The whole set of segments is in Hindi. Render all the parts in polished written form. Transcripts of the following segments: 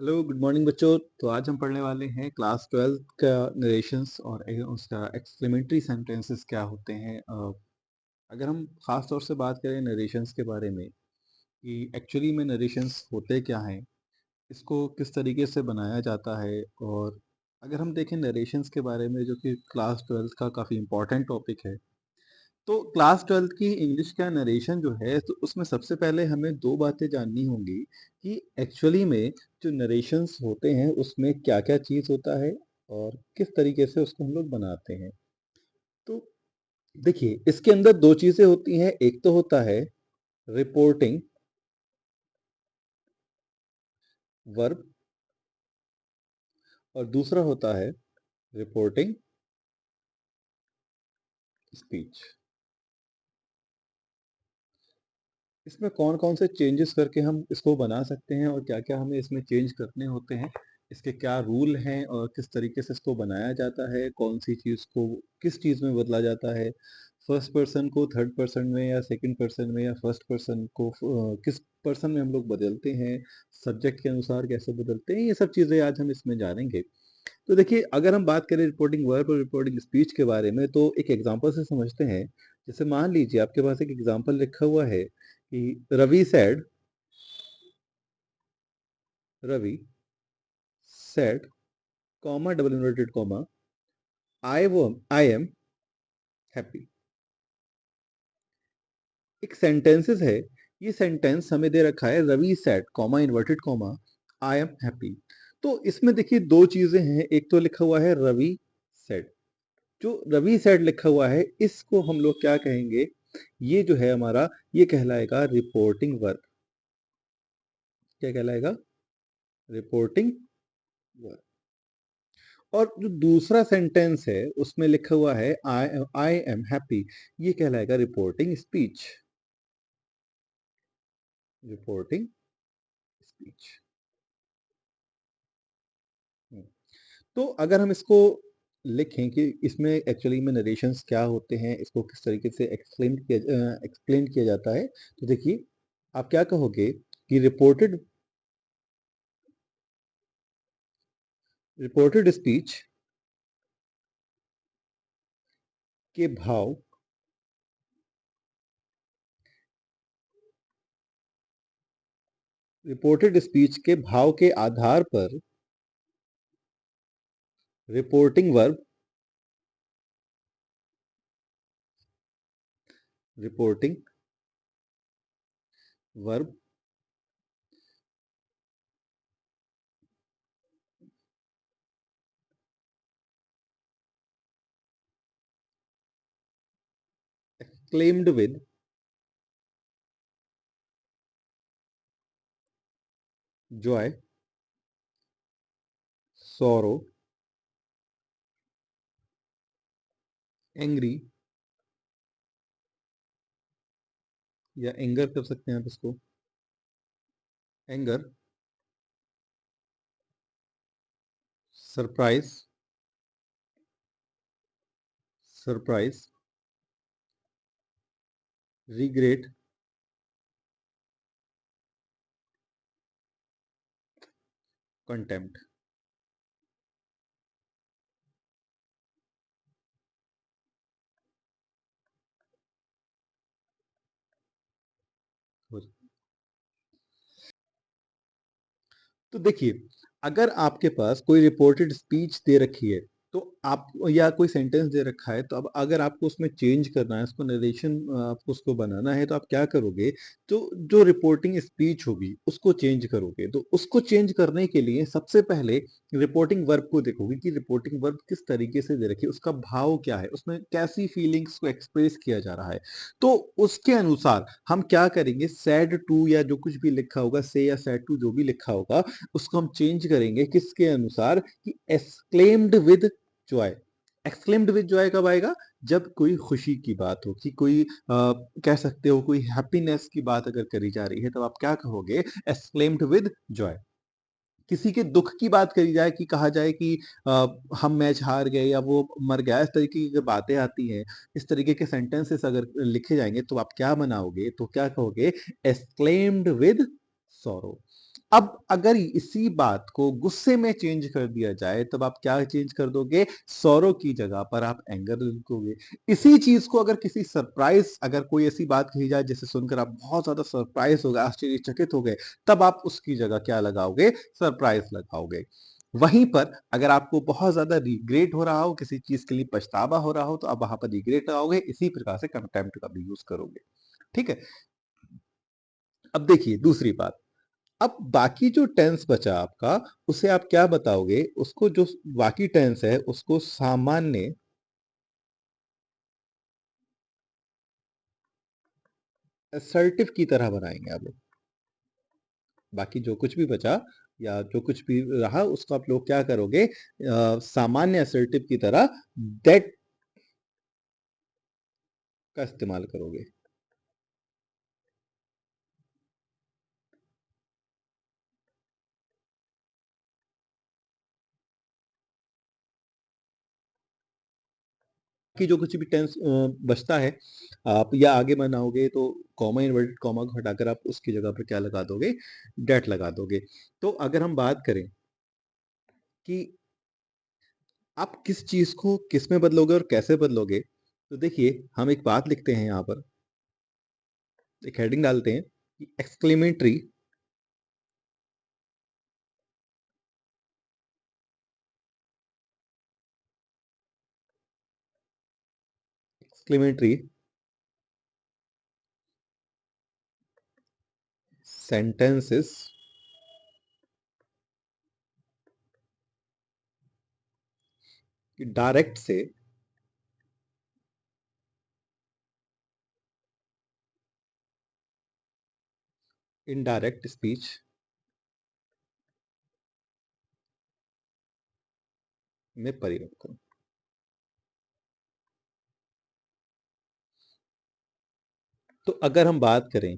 हेलो गुड मॉर्निंग बच्चों। तो आज हम पढ़ने वाले हैं क्लास 12 का नरेशंस और उसका एक्सक्लेमेटरी सेंटेंसेस क्या होते हैं। अगर हम खास तौर से बात करें नरेशंस के बारे में कि एक्चुअली में नरेशंस होते क्या हैं, इसको किस तरीके से बनाया जाता है, और अगर हम देखें नरेशंस के बारे में जो कि क्लास 12 का काफ़ी इम्पोर्टेंट टॉपिक है, तो क्लास 12 की इंग्लिश का नरेशन जो है तो उसमें सबसे पहले हमें दो बातें जाननी होंगी कि एक्चुअली में जो नरेशंस होते हैं उसमें क्या क्या चीज़ होता है और किस तरीके से उसको हम लोग बनाते हैं। तो देखिए, इसके अंदर दो चीज़ें होती हैं। एक तो होता है रिपोर्टिंग वर्ब और दूसरा होता है रिपोर्टिंग स्पीच। इसमें कौन-कौन से चेंजेस करके हम इसको बना सकते हैं और क्या-क्या हमें इसमें चेंज करने होते हैं, इसके क्या रूल हैं और किस तरीके से इसको बनाया जाता है, कौन-सी चीज़ को किस चीज़ में बदला जाता है, फर्स्ट पर्सन को थर्ड पर्सन में या सेकंड पर्सन में या फर्स्ट पर्सन को किस पर्सन में हम लोग बदलते हैं, सब्जेक्ट के अनुसार कैसे बदलते हैं, ये सब चीज़ें आज हम इसमें जानेंगे। तो देखिए, अगर हम बात करें रिपोर्टिंग वर्ब और रिपोर्टिंग स्पीच के बारे में तो एक एग्जांपल से समझते हैं। जैसे मान लीजिए आपके पास एक एग्जांपल लिखा हुआ है कि Ravi said comma double inverted comma I am happy. एक सेंटेंसेस है, ये सेंटेंस हमें दे रखा है Ravi said comma inverted comma I am happy. तो इसमें देखिए दो चीजें हैं, एक तो लिखा हुआ है रवि सेड। जो रवि सेड लिखा हुआ है इसको हम लोग क्या कहेंगे, ये जो है हमारा ये कहलाएगा रिपोर्टिंग वर्ब। क्या कहलाएगा? Reporting verb. और जो दूसरा सेंटेंस है उसमें लिखा हुआ है आई एम हैप्पी, ये कहलाएगा रिपोर्टिंग स्पीच। Reporting speech. तो अगर हम इसको लिखें कि इसमें एक्चुअली में नरेशंस क्या होते हैं, इसको किस तरीके से एक्सप्लेन किया जाता है, तो देखिए आप क्या कहोगे कि रिपोर्टेड स्पीच के भाव रिपोर्टेड स्पीच के भाव के आधार पर reporting verb reporting verb claimed with Joy sorrow angry, या एंगर कर सकते हैं आप इसको, anger, surprise surprise, regret, contempt. तो देखिए, अगर आपके पास कोई रिपोर्टेड स्पीच दे रखी है तो आप, या कोई सेंटेंस दे रखा है, तो अब अगर आपको उसमें चेंज करना है, उसको नरेशन आपको उसको बनाना है, तो आप क्या करोगे? तो जो रिपोर्टिंग स्पीच होगी उसको चेंज करोगे। तो उसको चेंज करने के लिए सबसे पहले रिपोर्टिंग वर्ब को देखोगे कि रिपोर्टिंग वर्ब किस तरीके से दे रखी है, उसका भाव क्या है, उसमें कैसी फीलिंग्स को एक्सप्रेस किया जा रहा है। तो उसके अनुसार हम क्या करेंगे, सैड टू या जो कुछ भी लिखा होगा, से या सैड टू जो भी लिखा होगा, उसको हम चेंज करेंगे किसके अनुसार, कि exclaimed with Joy. Exclaimed with Joy कब आएगा? जब कोई खुशी की बात हो, कि कोई कह सकते हो कोई हैप्पीनेस की बात अगर करी जा रही है, तो आप क्या कहोगे? Exclaimed with Joy. किसी के दुख की बात करी जाए, कि कहा जाए कि हम मैच हार गए या वो मर गया, इस तरीके की अगर बातें आती हैं, इस तरीके के सेंटेंसेस अगर लिखे जाएंगे, तो आप क्या बनाओगे? तो क्या कहोगे? Exclaimed with sorrow. अब अगर इसी बात को गुस्से में चेंज कर दिया जाए, तब आप क्या चेंज कर दोगे? सॉरो की जगह पर आप एंगर लिखोगे। इसी चीज को अगर किसी सरप्राइज, अगर कोई ऐसी बात कही जाए जिसे सुनकर आप बहुत ज्यादा सरप्राइज हो गए, आश्चर्यचकित हो गए, तब आप उसकी जगह क्या लगाओगे? सरप्राइज लगाओगे। वहीं पर अगर आपको बहुत ज्यादा रिग्रेट हो रहा हो, किसी चीज के लिए पछतावा हो रहा हो, तो आप वहां पर रिग्रेट लगाओगे। इसी प्रकार से कंटेम्प्ट का भी यूज करोगे। ठीक है। अब देखिए दूसरी बात। अब बाकी जो टेंस बचा आपका, उसे आप क्या बताओगे? उसको जो बाकी टेंस है उसको सामान्य असर्टिव की तरह बनाएंगे आप लोग। बाकी जो कुछ भी बचा या जो कुछ भी रहा उसको आप लोग क्या करोगे? सामान्य असर्टिव की तरह दैट का इस्तेमाल करोगे। कि जो कुछ भी टेंस बचता है, आप या आगे बनाओगे तो कॉमा, इन्वर्टेड कॉमा को हटाकर आप उसकी जगह पर क्या लगा दोगे? डेट लगा दोगे। तो अगर हम बात करें कि आप किस चीज को किस में बदलोगे और कैसे बदलोगे, तो देखिए हम एक बात लिखते हैं यहाँ पर, एक हेडिंग डालते हैं कि एक्सक्लेमेटरी, एक्सक्लेमेटरी सेंटेंसेस डायरेक्ट से इनडायरेक्ट स्पीच में परिवर्तन। तो अगर हम बात करें,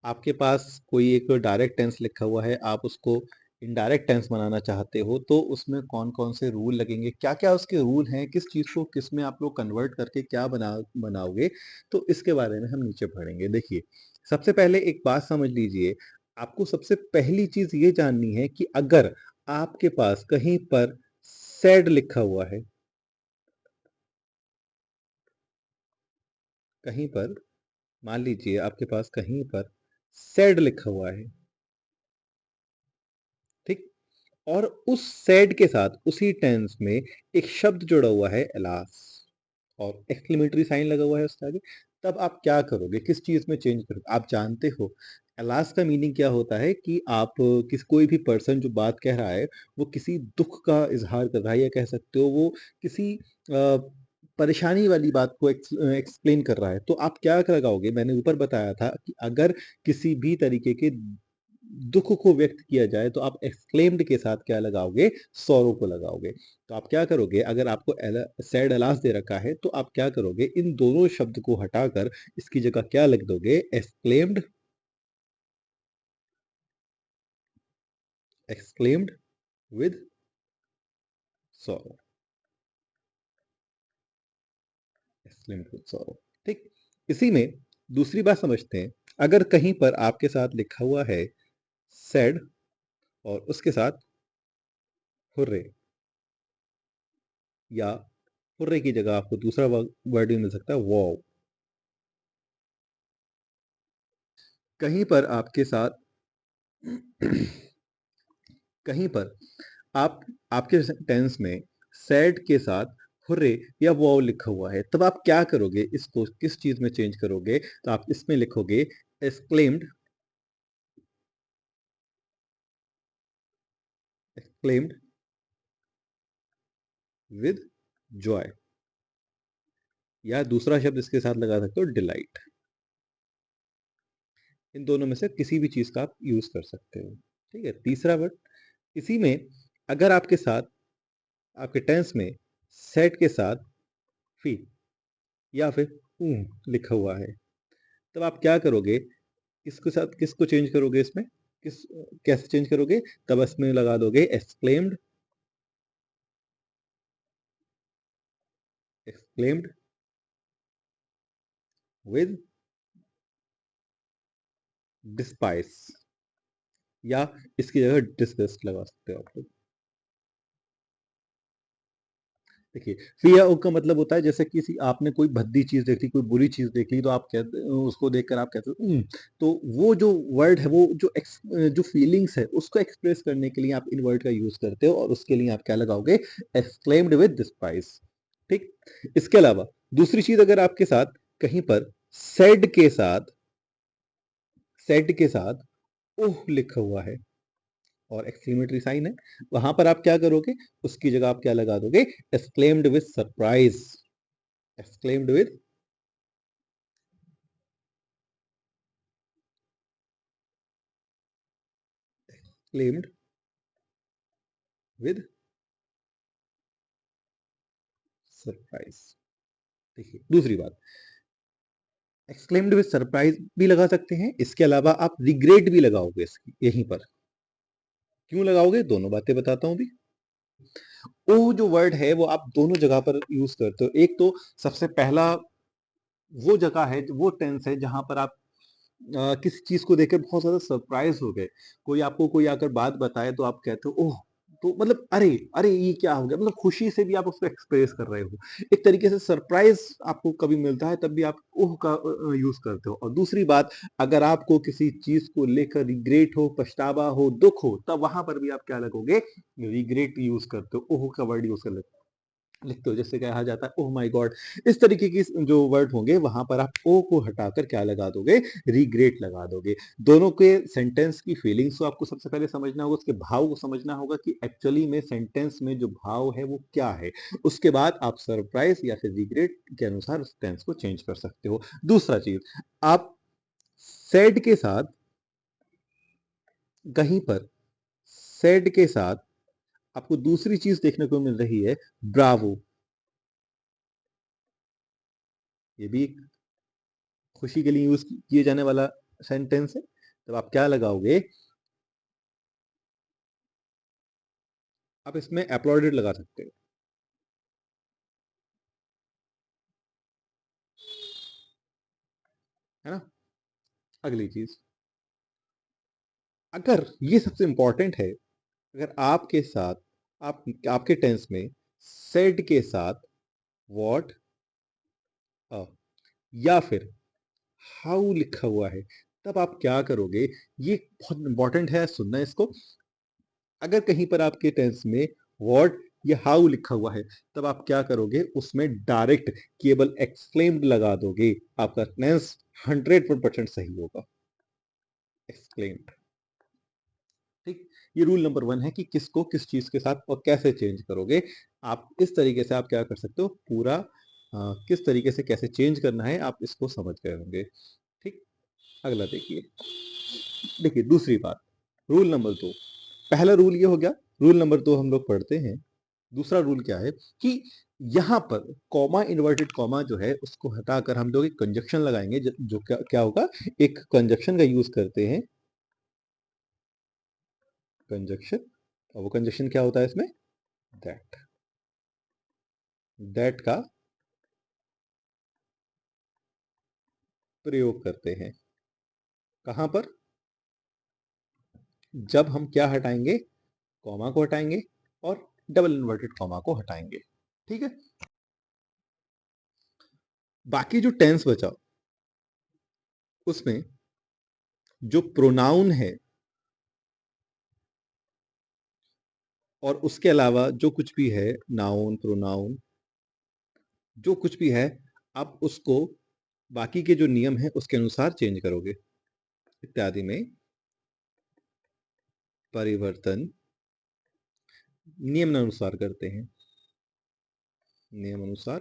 आपके पास कोई एक डायरेक्ट टेंस लिखा हुआ है, आप उसको इनडायरेक्ट टेंस बनाना चाहते हो, तो उसमें कौन कौन से रूल लगेंगे, क्या क्या उसके रूल हैं, किस चीज को किस में आप लोग कन्वर्ट करके क्या बनाओगे, तो इसके बारे में हम नीचे पढ़ेंगे। देखिए सबसे पहले एक बात समझ लीजिए। आपको सबसे पहली चीज ये जाननी है कि अगर आपके पास कहीं पर सैड लिखा हुआ है, कहीं पर मान लीजिए आपके पास कहीं पर सैड लिखा हुआ है, ठीक, और उस सैड के साथ उसी टेंस में एक शब्द जुड़ा हुआ है एलास, और एक्सक्लेमेटरी साइन लगा हुआ है उसके आगे, तब आप क्या करोगे? किस चीज में चेंज करोगे? आप जानते हो एलास का मीनिंग क्या होता है कि आप किस कोई भी पर्सन जो बात कह रहा है वो किसी दुख का इजहार कर रहा है, या कह सकते हो वो किसी परेशानी वाली बात को एक्सप्लेन कर रहा है, तो आप क्या लगाओगे? मैंने ऊपर बताया था कि अगर किसी भी तरीके के दुख को व्यक्त किया जाए तो आप एक्सक्लेम्ड के साथ क्या लगाओगे? सॉरो को लगाओगे। तो आप क्या करोगे? अगर आपको सैड अलास दे रखा है तो आप क्या करोगे? इन दोनों शब्द को हटाकर इसकी जगह क्या लिख दोगे? Exclaimed, exclaimed with sorrow, exclaimed with sorrow. ठीक। इसी में दूसरी बात समझते हैं। अगर कहीं पर आपके साथ लिखा हुआ है सैड और उसके साथ हुर्रे, या हुर्रे की जगह आपको दूसरा वर्ड भी मिल सकता है वाव, कहीं पर आपके साथ कहीं पर आप आपके टेंस में सैड के साथ हुर्रे या वाव लिखा हुआ है, तब आप क्या करोगे? इसको किस चीज में चेंज करोगे? तो आप इसमें लिखोगे एक्सक्लेम्ड, एक्सक्लेम्ड विद जॉय, या दूसरा शब्द इसके साथ लगा सकते हो डिलाइट। इन दोनों में से किसी भी चीज का आप यूज कर सकते हो। ठीक है। तीसरा वर्ड, इसी में अगर आपके साथ आपके टेंस में सेट के साथ फी या फिर लिखा हुआ है, तब आप क्या करोगे? किसके साथ किसको चेंज करोगे इसमें? किस कैसे चेंज करोगे? तब इसमें लगा दोगे एक्सक्लेम्ड, एक्सक्लेम्ड विद डिस्पाइस, या इसकी जगह डिसगस्ट लगा सकते हो आप लोग। देखिए, फियर का मतलब होता है जैसे किसी आपने कोई भद्दी चीज़ देख ली, कोई बुरी चीज़ देख ली तो आप कहते उसको देखकर आप कहते हो तो वो जो वर्ड है वो जो जो फीलिंग्स है उसको एक्सप्रेस करने के लिए आप इन वर्ड का यूज़ करते हो और उसके लिए आप क्या लगाओगे? Exclaimed with surprise. ठीक? इसके अलावा दूसरी चीज़ अगर आपके साथ कहीं पर सेड के साथ ओह लिखा हुआ है और एक्सक्लेमेटरी साइन है, वहां पर आप क्या करोगे? उसकी जगह आप क्या लगा दोगे? Exclaimed with surprise. Exclaimed with claimed with surprise. देखिए दूसरी बात, एक्सक्लेम्ड विद सरप्राइज भी लगा सकते हैं, इसके अलावा आप रिग्रेट भी लगाओगे इसकी यहीं पर। क्यों लगाओगे? दोनों बातें बताता हूं भी। ओ जो वर्ड है वो आप दोनों जगह पर यूज करते हो। एक तो सबसे पहला वो जगह है, वो टेंस है जहां पर आप किसी चीज को देखकर बहुत ज्यादा सरप्राइज हो गए। कोई आपको कोई आकर बात बताए तो आप कहते हो ओह, तो मतलब अरे अरे ये क्या हो गया, मतलब खुशी से भी आप उसको एक्सप्रेस कर रहे हो। एक तरीके से सरप्राइज आपको कभी मिलता है तब भी आप ओह का यूज करते हो। और दूसरी बात, अगर आपको किसी चीज को लेकर रिग्रेट हो, पछतावा हो, दुख हो, तब वहां पर भी आप क्या लगोगे? रिग्रेट यूज करते हो, ओह का वर्ड यूज कर लिखते हो, जैसे कहा जाता है ओह माय गॉड। इस तरीके की जो वर्ड होंगे वहां पर आप ओ को हटाकर क्या लगा दोगे? रिग्रेट लगा दोगे। दोनों के सेंटेंस की फीलिंग्स को आपको सबसे पहले समझना होगा, उसके भाव को समझना होगा कि एक्चुअली में सेंटेंस में जो भाव है वो क्या है। उसके बाद आप सरप्राइज या फिर रिग्रेट के अनुसार उस टेंस को चेंज कर सकते हो। दूसरा चीज, आप सेड के साथ कहीं पर सेड के साथ आपको दूसरी चीज देखने को मिल रही है, ब्रावो। ये भी खुशी के लिए यूज किए जाने वाला सेंटेंस है। तब आप क्या लगाओगे? आप इसमें अपलॉडेड लगा सकते हो, है ना? अगली चीज, अगर ये सबसे इंपॉर्टेंट है, अगर आपके साथ आपके टेंस में सेड के साथ वॉट या फिर हाउ लिखा हुआ है, तब आप क्या करोगे? ये बहुत इंपॉर्टेंट है, सुनना है इसको। अगर कहीं पर आपके टेंस में व्हाट या हाउ लिखा हुआ है, तब आप क्या करोगे? उसमें डायरेक्ट केवल एक्सक्लेम्ड लगा दोगे, आपका टेंस 100% सही होगा। एक्सक्लेम्ड। ठीक, ये रूल नंबर 1 है कि किसको किस चीज के साथ और कैसे चेंज करोगे। आप इस तरीके से आप क्या कर सकते हो, पूरा किस तरीके से कैसे चेंज करना है आप इसको समझ गए होंगे। ठीक, अगला देखिए। देखिए दूसरी बात, रूल नंबर 2। पहला रूल ये हो गया, रूल नंबर 2 हम लोग पढ़ते हैं। दूसरा रूल क्या है कि यहां पर कॉमा, इन्वर्टेड कॉमा जो है उसको हटाकर हम लोग एक कंजक्शन लगाएंगे, जो क्या क्या होगा? एक कंजक्शन का यूज करते हैं, कंजक्शन। और वो कंजक्शन क्या होता है इसमें? दैट। दैट का प्रयोग करते हैं कहां पर? जब हम क्या हटाएंगे? कॉमा को हटाएंगे और डबल इन्वर्टेड कॉमा को हटाएंगे। ठीक है, बाकी जो टेंस बचा उसमें जो प्रोनाउन है और उसके अलावा जो कुछ भी है, नाउन, प्रोनाउन, जो कुछ भी है, आप उसको बाकी के जो नियम है उसके अनुसार चेंज करोगे। इत्यादि में परिवर्तन नियम अनुसार करते हैं। नियम अनुसार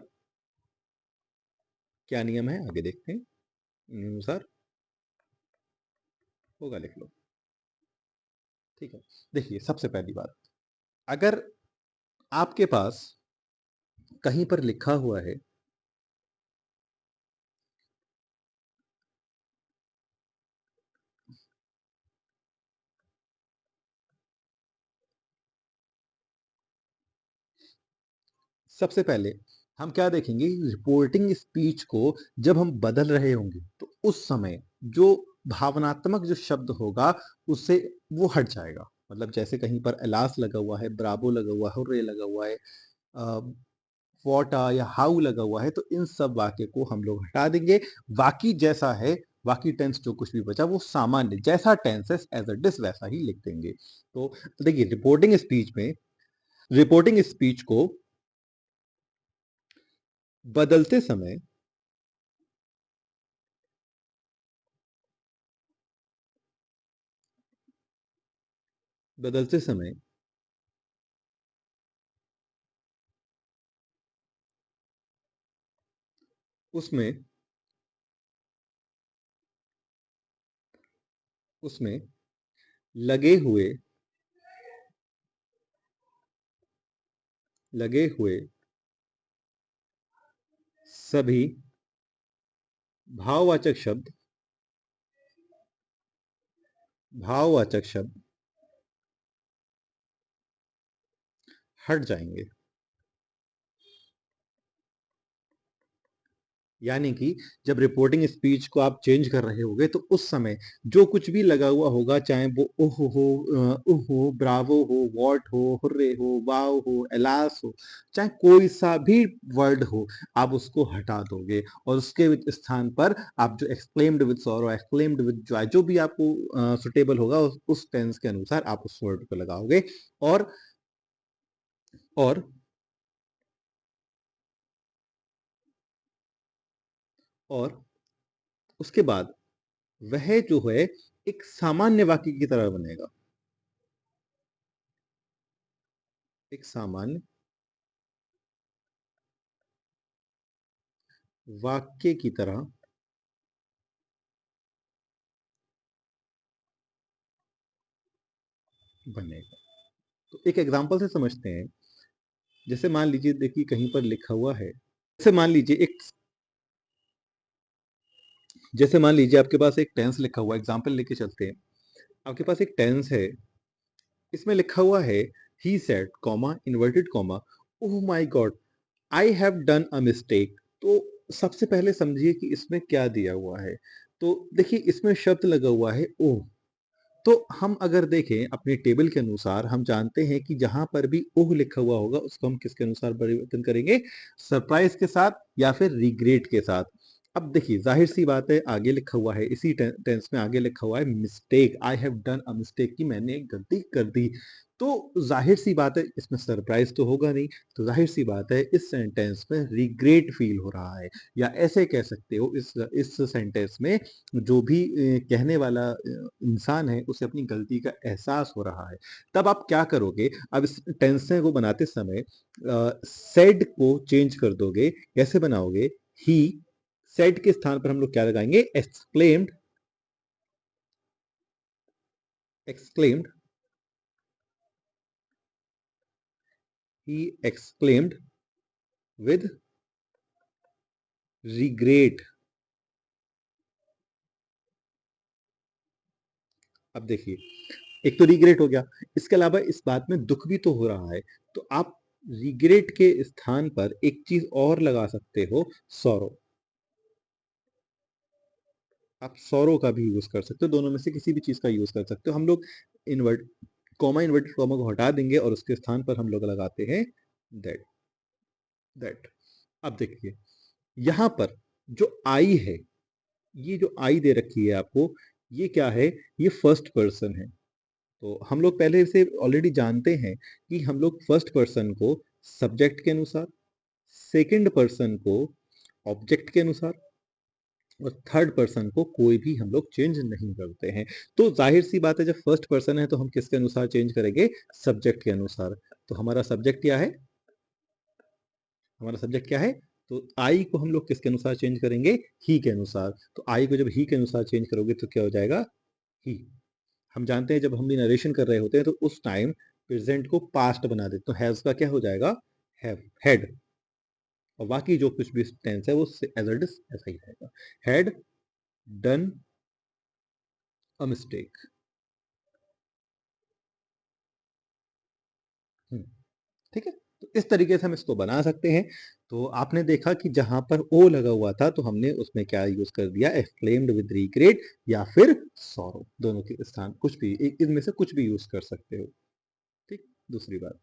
क्या नियम है आगे देखते हैं। नियम अनुसार होगा, लिख लो। ठीक है, देखिए सबसे पहली बात, अगर आपके पास कहीं पर लिखा हुआ है सबसे पहले हम क्या देखेंगे? रिपोर्टिंग स्पीच को जब हम बदल रहे होंगे तो उस समय जो भावनात्मक जो शब्द होगा उससे वो हट जाएगा। मतलब जैसे कहीं पर एलास लगा हुआ है, ब्रावो लगा हुआ है, हुर्रे लगा हुआ है, व्हाट या हाउ लगा हुआ है, तो इन सब वाक्य को हम लोग हटा देंगे। बाकी जैसा है, बाकी टेंस जो कुछ भी बचा वो सामान्य जैसा टेंस है एज अ डिस वैसा ही लिख देंगे। तो देखिए रिपोर्टिंग स्पीच को बदलते समय बदलते समय उसमें उसमें लगे हुए लगे हुए सभी भाववाचक शब्द भाववाचक शब्द हट जाएंगे। यानी कि जब रिपोर्टिंग स्पीच को आप चेंज कर रहे होगे तो उस समय जो कुछ भी लगा हुआ होगा, चाहे वो उह हो, ब्रावो हो, वॉट हो, हुर्रे हो, वाव हो, एलास हो, चाहे कोई सा भी वर्ड हो, आप उसको हटा दोगे और उसके स्थान पर आप जो exclaimed with sorrow, exclaimed with Joy, जो भी आपको सुटेबल होगा उस टेंस के अनुसार आप उस वर्ड को लगाओगे। और और और उसके बाद वह जो है एक सामान्य वाक्य की तरह बनेगा, एक सामान्य वाक्य की तरह बनेगा। तो एक एग्जांपल से समझते हैं। जैसे मान लीजिए, देखिए कहीं पर लिखा हुआ है, जैसे मान लीजिए एक जैसे मान लीजिए आपके पास एक टेंस लिखा हुआ, एग्जांपल लेके चलते हैं। आपके पास एक टेंस है, इसमें लिखा हुआ है he said comma inverted comma oh my God I have done a mistake. तो सबसे पहले समझिए कि इसमें क्या दिया हुआ है। तो देखिए इसमें शब्द लगा हुआ है ओह। तो हम अगर देखें अपने टेबल के अनुसार, हम जानते हैं कि जहां पर भी ओह लिखा हुआ होगा उसको हम किसके अनुसार परिवर्तन करेंगे, सरप्राइज के साथ या फिर रिग्रेट के साथ। अब देखिए जाहिर सी बात है, आगे लिखा हुआ है, इसी टेंस में आगे लिखा हुआ है mistake, I have done a mistake, कि मैंने एक गलती कर दी। तो जाहिर सी बात है इसमें सरप्राइज तो होगा नहीं। तो जाहिर सी बात है इस सेंटेंस में रिग्रेट फील हो रहा है। या ऐसे कह सकते हो, इस सेंटेंस में जो भी कहने वाला इंसान है उसे अपनी गलती का एहसास हो रहा है। तब आप क्या करोगे, अब इस टेंस को बनाते समय सेड को चेंज कर दोगे। कैसे बनाओगे, ही सेड के स्थान पर हम लोग क्या लगाएंगे, exclaimed, exclaimed, he exclaimed with regret. अब देखिए एक तो रिग्रेट हो गया, इसके अलावा इस बात में दुख भी तो हो रहा है। तो आप रिग्रेट के स्थान पर एक चीज और लगा सकते हो, सॉरो। आप सौरो का भी यूज कर सकते हो, दोनों में से किसी भी चीज का यूज कर सकते हो। हम लोग इन्वर्ट कॉमा इन्वर्टेड कॉमा को हटा देंगे और उसके स्थान पर हम लोग लगाते हैं दैट। दैट। अब देखिए यहां पर जो आई है, ये जो आई दे रखी है आपको, ये क्या है, ये फर्स्ट पर्सन है। तो हम लोग पहले से ऑलरेडी जानते हैं कि हम लोग फर्स्ट पर्सन को सब्जेक्ट के अनुसार, सेकंड पर्सन को ऑब्जेक्ट के अनुसार और थर्ड पर्सन को कोई भी हम लोग चेंज नहीं करते हैं। तो जाहिर सी बात है जब फर्स्ट पर्सन है तो हम किसके अनुसार चेंज करेंगे, सब्जेक्ट के अनुसार। तो हमारा सब्जेक्ट क्या है, हमारा सब्जेक्ट क्या है, तो आई को हम लोग किसके अनुसार चेंज करेंगे, ही के अनुसार। तो आई को जब ही के अनुसार चेंज करोगे तो क्या हो जाएगा, ही। हम जानते हैं जब हम भी नरेशन कर रहे होते हैं तो उस टाइम प्रेजेंट को पास्ट बना देते, तो हैज का क्या हो जाएगा, हैव, हैड। और बाकी जो कुछ भी टेंस है वो एज इट इज ऐसा ही रहेगा, हैड डन अ मिस्टेक। ठीक है। तो इस तरीके से हम इसको बना सकते हैं। तो आपने देखा कि जहां पर ओ लगा हुआ था तो हमने उसमें क्या यूज कर दिया, एक्सक्लेम्ड विद रिग्रेट या फिर सॉरो, दोनों के स्थान कुछ भी इनमें से कुछ भी यूज कर सकते हो। ठीक। दूसरी बात।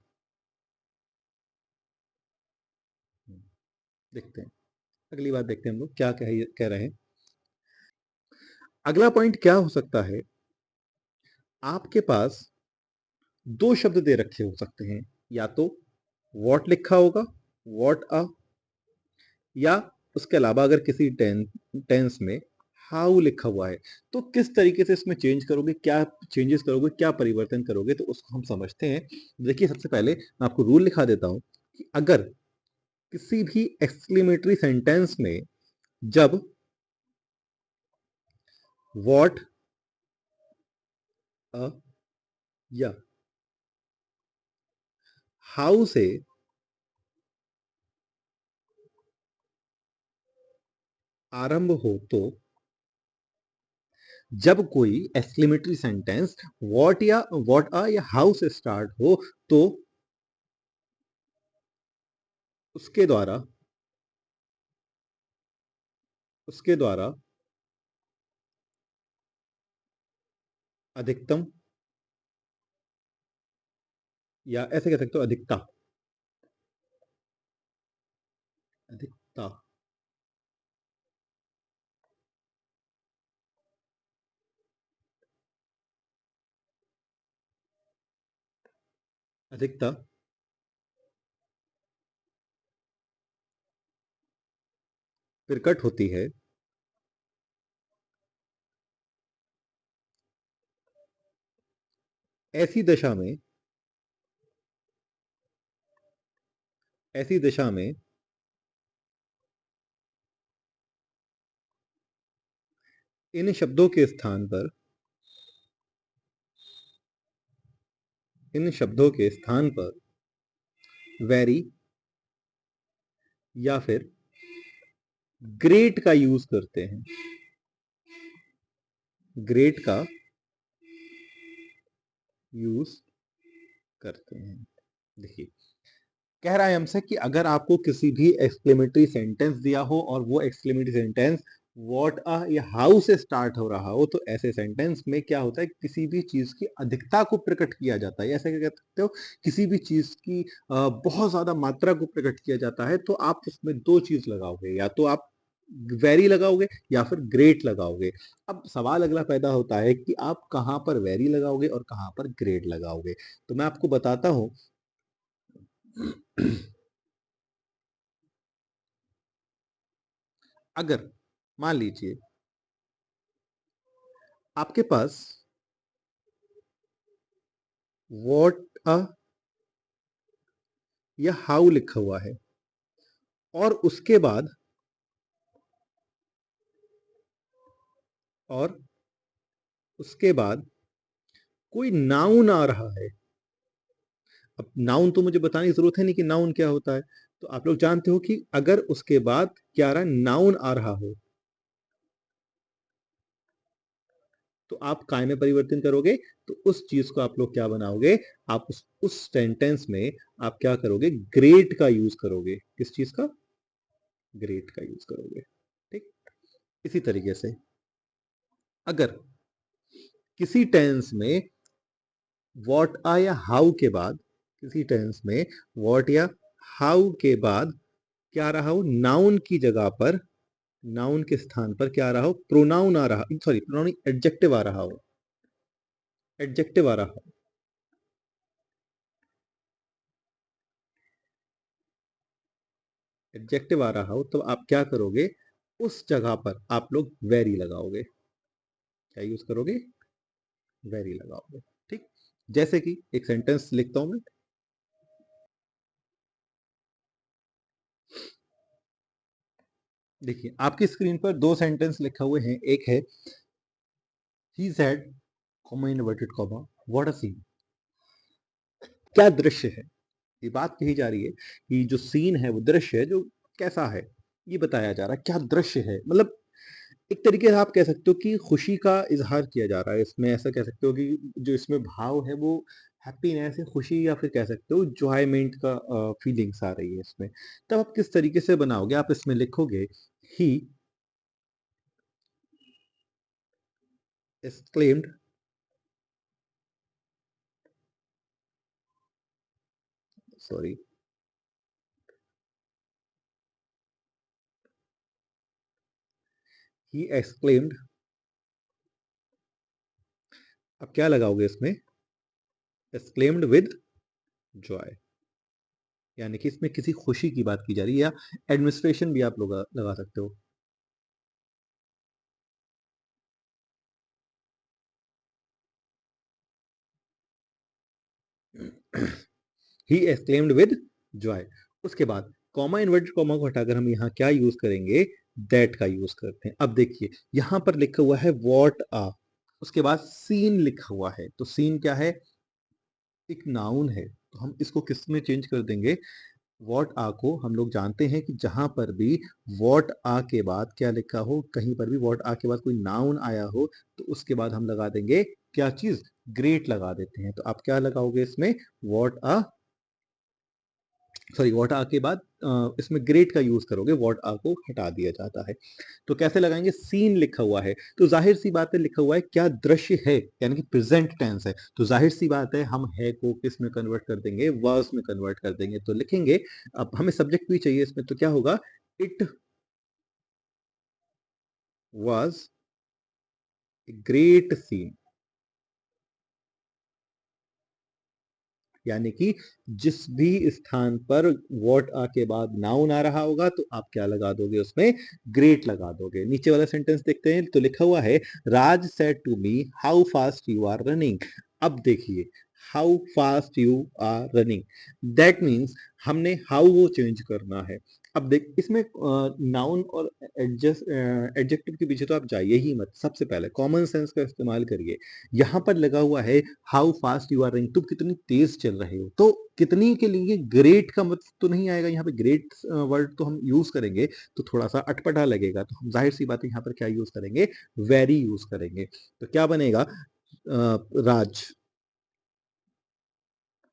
हम्म, देखते हैं, अगली बात देखते हैं हम लोग क्या कह रहे हैं। अगला पॉइंट क्या हो सकता है, आपके पास दो शब्द दे रखे हो सकते हैं, या तो वॉट लिखा होगा, वॉट अ, या उसके अलावा अगर किसी टेंस में हाउ लिखा हुआ है, तो किस तरीके से इसमें चेंज करोगे, क्या चेंजेस करोगे, क्या परिवर्तन करोगे, तो उसको हम समझते हैं। देखिए, सबसे पहले मैं आपको रूल लिखा देता हूं कि अगर किसी भी एक्सक्लेमेटरी सेंटेंस में जब वॉट अ या हाउ से आरंभ हो, तो जब कोई एक्सक्लेमेटरी सेंटेंस वॉट आ या हाउ से स्टार्ट हो, तो उसके द्वारा उसके द्वारा अधिकतम, या ऐसे कह सकते हो अधिकता, अधिकता, अधिकता प्रकट होती है, ऐसी दशा में ऐसी दशा में इन शब्दों के स्थान पर इन शब्दों के स्थान पर वेरी या फिर ग्रेट का यूज करते हैं, ग्रेट का यूज करते हैं। देखिए, कह रहा है हमसे कि अगर आपको किसी भी एक्सक्लेमेटरी सेंटेंस दिया हो और वो एक्सक्लेमेटरी सेंटेंस व्हाट अ या हाउ से स्टार्ट हो रहा हो, तो ऐसे सेंटेंस में क्या होता है, किसी भी चीज की अधिकता को प्रकट किया जाता है। ऐसे क्या कह सकते हो, किसी भी चीज की बहुत ज्यादा मात्रा को प्रकट किया जाता है, तो आप उसमें दो चीज लगाओगे, या तो आप वेरी लगाओगे या फिर ग्रेट लगाओगे। अब सवाल अगला पैदा होता है कि आप कहां पर वेरी लगाओगे और कहां पर ग्रेट लगाओगे। तो मैं आपको बताता हूं। अगर मान लीजिए आपके पास वॉट अ या हाउ लिखा हुआ है, और और उसके बाद कोई नाउन आ रहा है। अब नाउन तो मुझे बताने की जरूरत है नहीं कि नाउन क्या होता है, तो आप लोग जानते हो कि अगर उसके बाद क्या आ रहा है, नाउन आ रहा हो, तो आप काय में परिवर्तन करोगे, तो उस चीज को आप लोग क्या बनाओगे, आप उस सेंटेंस में आप क्या करोगे, ग्रेट का यूज करोगे। किस चीज का, ग्रेट का यूज करोगे। ठीक। इसी तरीके से अगर किसी टेंस में वॉट आ या हाउ के बाद किसी टेंस में वॉट या हाउ के बाद क्या आ रहा हो, नाउन की जगह पर, नाउन के स्थान पर क्या आ रहा हो, प्रोनाउन आ रहा, सॉरी प्रोनाउन, एडजेक्टिव आ रहा हो, एडजेक्टिव आ रहा हो, एडजेक्टिव आ रहा हो, तो आप क्या करोगे, उस जगह पर आप लोग वेरी लगाओगे। क्या यूज करोगे, वेरी लगाओगे। ठीक। जैसे कि एक सेंटेंस लिखता हूं मैं। देखिए, आपकी स्क्रीन पर दो सेंटेंस लिखे हुए हैं। एक है he said, comma inverted comma, what a scene. क्या दृश्य है, ये बात कही जा रही है कि जो सीन है, वो दृश्य है जो कैसा है, ये बताया जा रहा है। क्या दृश्य है, मतलब एक तरीके से आप कह सकते हो कि खुशी का इजहार किया जा रहा है इसमें। ऐसा कह सकते हो कि जो इसमें भाव है वो हैप्पीनेस या खुशी या फिर कह सकते हो जॉयमेंट का फीलिंग्स आ रही है इसमें। तब आप किस तरीके से बनाओगे? आप इसमें लिखोगे ही exclaimed, सॉरी, ही exclaimed। अब क्या लगाओगे इसमें? exclaimed with joy, यानी कि इसमें किसी खुशी की बात की जा रही है, या एडमिनिस्ट्रेशन भी आप लोग लगा सकते हो। He exclaimed with Joy. उसके बाद कॉमा इन्वर्टेड कॉमा को हटाकर हम यहाँ क्या यूज करेंगे? दैट का यूज करते हैं। अब देखिए यहाँ पर लिखा हुआ है वॉट आ, उसके बाद सीन लिखा हुआ है, तो सीन क्या है? एक नाउन है, तो हम इसको किस में चेंज कर देंगे? वॉट आ को हम लोग जानते हैं कि जहां पर भी वॉट आ के बाद क्या लिखा हो, कहीं पर भी वॉट आ के बाद कोई नाउन आया हो, तो उसके बाद हम लगा देंगे क्या चीज? ग्रेट लगा देते हैं। तो आप क्या लगाओगे इसमें? वॉट आ, सॉरी, वॉट आ के बाद इसमें ग्रेट का यूज करोगे, वॉट आ को हटा दिया जाता है। तो कैसे लगाएंगे? सीन लिखा हुआ है, तो जाहिर सी बात है लिखा हुआ है क्या? दृश्य है, यानी कि प्रेजेंट टेंस है, तो जाहिर सी बात है हम है को किस में कन्वर्ट कर देंगे? वर्स में कन्वर्ट कर देंगे। तो लिखेंगे, अब हमें सब्जेक्ट भी चाहिए इसमें, तो क्या होगा? It was a great scene, यानी कि जिस भी स्थान पर वॉट आ के बाद नाउन आ रहा होगा, तो आप क्या लगा दोगे उसमें? ग्रेट लगा दोगे। नीचे वाला सेंटेंस देखते हैं, तो लिखा हुआ है Raj said to me how fast you are running. अब देखिए, how fast you are running, that means हमने हाउ वो चेंज करना है। अब देख इसमें नाउन और एडजेक्टिव के पीछे तो आप जाइए ही मत, सबसे पहले कॉमन सेंस का इस्तेमाल करिए। यहाँ पर लगा हुआ है how fast you are running, तुम कितनी तेज चल रहे हो, तो कितनी के लिए ग्रेट का मतलब तो नहीं आएगा यहाँ पे। ग्रेट वर्ड तो हम यूज करेंगे तो थोड़ा सा अटपटा लगेगा, तो हम जाहिर सी बात है यहाँ पर क्या यूज करेंगे? वेरी यूज करेंगे। तो क्या बनेगा? राज,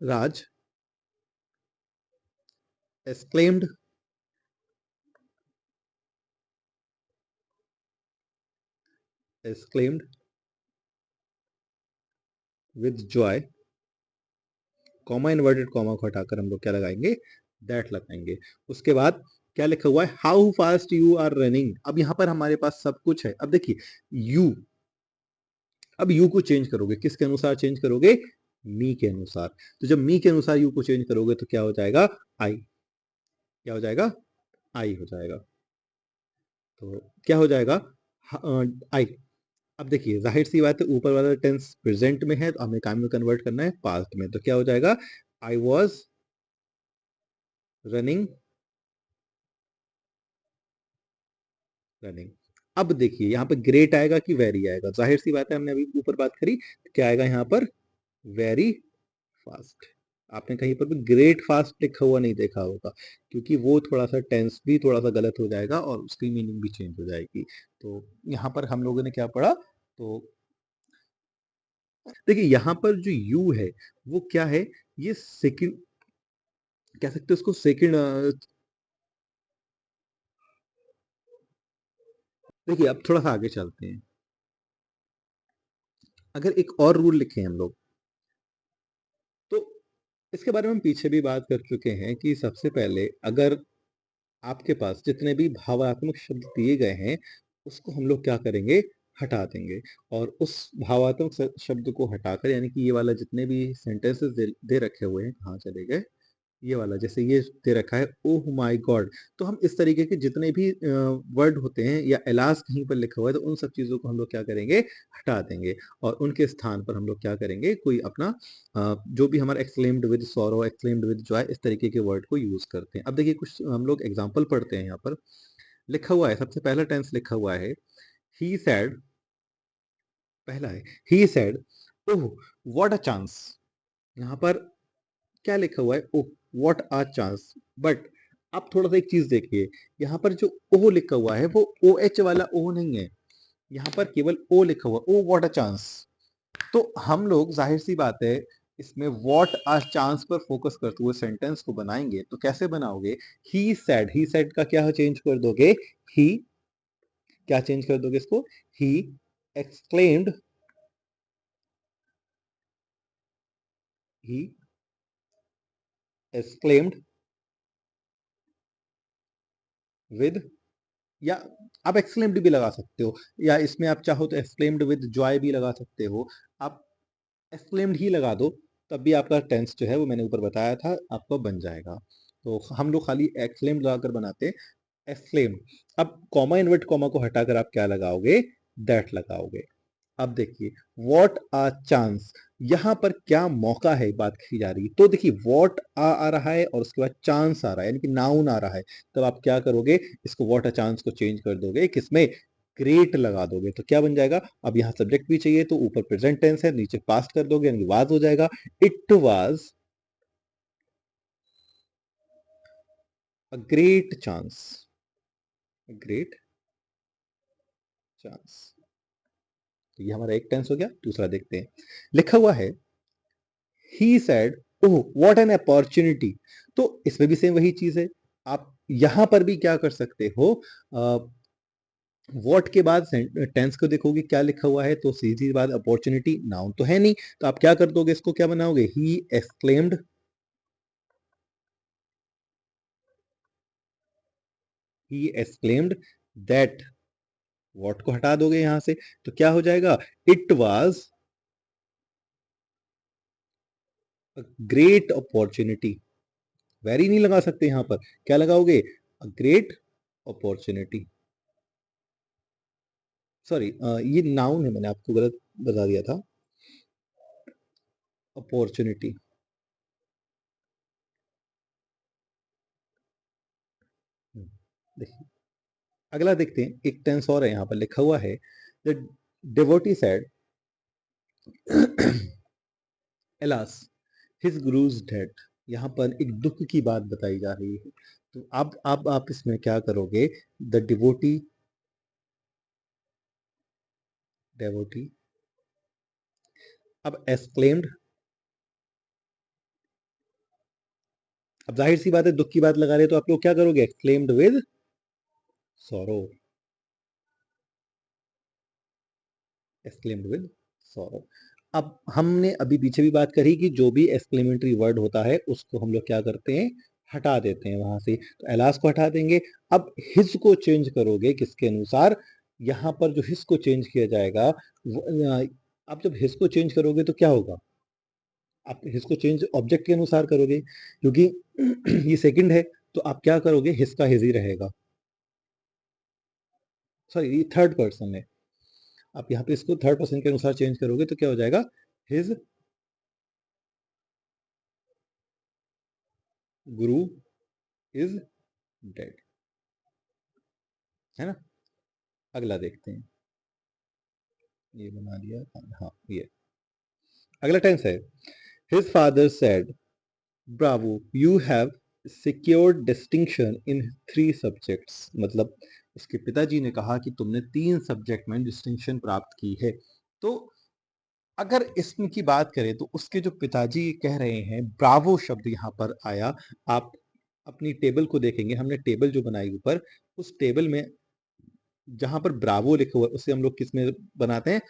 राज exclaimed exclaimed with joy, comma inverted comma को हटाकर हम लोग क्या लगाएंगे? दैट लगाएंगे। उसके बाद क्या लिखा हुआ है? How fast you are running. अब यहाँ पर हमारे पास सब कुछ है। अब देखिए यू, अब यू को चेंज करोगे, किसके अनुसार चेंज करोगे? मी के अनुसार। तो जब मी के अनुसार यू को चेंज करोगे तो क्या हो जाएगा? आई। क्या हो जाएगा? आई हो जाएगा। तो क्या हो जाएगा? आई। अब देखिए जाहिर सी बात है ऊपर वाला टेंस प्रेजेंट में है, तो हमें काम में कन्वर्ट करना है पास्ट में, तो क्या हो जाएगा? I was running, running. अब देखिए यहाँ पे ग्रेट आएगा कि वेरी आएगा? जाहिर सी बात है, हमने अभी ऊपर बात करी, क्या आएगा यहाँ पर? Very fast. आपने कहीं पर भी ग्रेट फास्ट लिखा हुआ नहीं देखा होगा, क्योंकि वो थोड़ा सा टेंस भी थोड़ा सा गलत हो जाएगा और उसकी मीनिंग भी चेंज हो जाएगी। तो यहाँ पर हम लोगों ने क्या पढ़ा? तो देखिए यहाँ पर जो यू है वो क्या है? ये सेकंड, कह सकते हो उसको सेकंड। देखिए अब थोड़ा सा आगे चलते हैं। अगर एक और रूल लिखे हम लोग, तो इसके बारे में हम पीछे भी बात कर चुके हैं कि सबसे पहले अगर आपके पास जितने भी भावात्मक शब्द दिए गए हैं, उसको हम लोग क्या करेंगे? हटा देंगे। और उस भावात्मक शब्द को हटाकर, यानी कि ये वाला जितने भी सेंटेंसेस दे रखे हुए हैं, कहाँ चले गए? ये वाला, जैसे ये दे रखा है ओह माय गॉड, तो हम इस तरीके के जितने भी वर्ड होते हैं या एलास कहीं पर लिखा हुआ है, तो उन सब चीजों को हम लोग क्या करेंगे? हटा देंगे। और उनके स्थान पर हम लोग क्या करेंगे? कोई अपना जो भी हमारा exclaimed with sorrow, exclaimed with Joy, इस तरीके के वर्ड को यूज करते हैं। अब देखिए कुछ हम लोग एग्जाम्पल पढ़ते हैं। यहाँ पर लिखा हुआ है, सबसे पहला टेंस लिखा हुआ है ही सैड, पहला है he said oh what a chance. यहाँ पर क्या लिखा हुआ है? Oh what a chance. But आप थोड़ा सा एक चीज देखिए, यहाँ पर जो ओ लिखा हुआ है वो ओ एच वाला ओ नहीं है, यहाँ पर केवल ओ लिखा हुआ, ओ व्हाट अ चांस। तो हम लोग जाहिर सी बात है इसमें व्हाट आर चांस पर फोकस करते हुए सेंटेंस को बनाएंगे तो कैसे बनाओगे? ही सेड का क्या चेंज कर दोगे? ही, क्या चेंज कर दोगे इसको? He exclaimed, he exclaimed with, या आप एक्सक्लेम्ड भी लगा सकते हो, या इसमें आप चाहो तो एक्सक्लेम्ड विद जॉय भी लगा सकते हो। आप एक्सक्लेम्ड ही लगा दो, तब भी आपका टेंस जो है वो मैंने ऊपर बताया था आपका बन जाएगा। तो हम लोग खाली एक्सक्लेम्ड लगाकर बनाते हैं, एक्सक्लेम्ड। अब कॉमा इन्वर्ट कॉमा को हटाकर आप क्या लगाओगे? दैट लगाओगे। अब देखिए, व्हाट आ चांस, यहां पर क्या मौका है बात की जा रही है। तो देखिए व्हाट आ रहा है और उसके बाद चांस आ रहा है, यानी कि नाउन आ रहा है। तब आप क्या करोगे? इसको व्हाट आ चांस को चेंज कर दोगे, किसमें? ग्रेट लगा दोगे। तो क्या बन जाएगा? अब यहाँ सब्जेक्ट भी चाहिए, तो ऊपर प्रेजेंट टेंस है, नीचे पास्ट कर दोगे, यानी वाज हो जाएगा। It was a great chance, great chance. तो ये हमारा एक टेंस हो गया। दूसरा देखते हैं, लिखा हुआ है he said oh what an opportunity. तो इसमें भी सेम वही चीज है। आप यहां पर भी क्या कर सकते हो? व्हाट के बाद टेंस को देखोगे क्या लिखा हुआ है, तो सीधी बात, अपॉर्चुनिटी नाउन तो है नहीं, तो आप क्या कर दोगे? इसको क्या बनाओगे? He exclaimed, he exclaimed that, what को हटा दोगे यहां से, तो क्या हो जाएगा? It was great opportunity. Very नहीं लगा सकते यहां पर, क्या लगाओगे? Great opportunity. सॉरी, ये नाउन है, मैंने आपको गलत बता दिया था। अपॉर्चुनिटी। देखिए, अगला देखते हैं, एक टेंस और है यहाँ पर लिखा हुआ है, the devotee said alas his guru's dead. यहाँ पर एक दुख की बात बताई जा रही है। तो अब आप इसमें क्या करोगे? द डिवोटी, डेवोटी, अब एक्सक्लेम्ड, अब जाहिर सी बात है दुख की बात लगा रहे हैं, तो आप लोग क्या करोगे? Exclaimed with sorrow, exclaimed with sorrow. अब हमने अभी पीछे भी बात करी कि जो भी एक्सक्लेमेटरी वर्ड होता है उसको हम लोग क्या करते हैं? हटा देते हैं वहां से। तो एलास को हटा देंगे। अब हिज को चेंज करोगे किसके अनुसार? यहां पर जो हिज को चेंज किया जाएगा, आप जब हिज को चेंज करोगे तो क्या होगा? आप हिज को चेंज ऑब्जेक्ट के अनुसार करोगे, क्योंकि ये सेकंड है, तो आप क्या करोगे? हिज का हिज ही रहेगा। सॉरी, ये थर्ड पर्सन है, आप यहाँ पे इसको थर्ड पर्सन के अनुसार चेंज करोगे तो क्या हो जाएगा? हिज गुरु इज डेड, है ना? अगला देखते हैं, ये बना दिया। हाँ, ये अगला टेंस है, his father said bravo you have secured distinction in 3 subjects. मतलब उसके पिताजी ने कहा कि तुमने 3 सब्जेक्ट में डिस्टिंक्शन प्राप्त की है। तो अगर इसमें की बात करें तो उसके जो पिताजी कह रहे हैं, ब्रावो शब्द यहाँ पर आया। आप अपनी टेबल को देखेंगे, हमने टेबल जो बनाई ऊपर, उस टेबल में जहां पर ब्रावो लिखा हुआ है उसे हम लोग किस में बनाते हैं?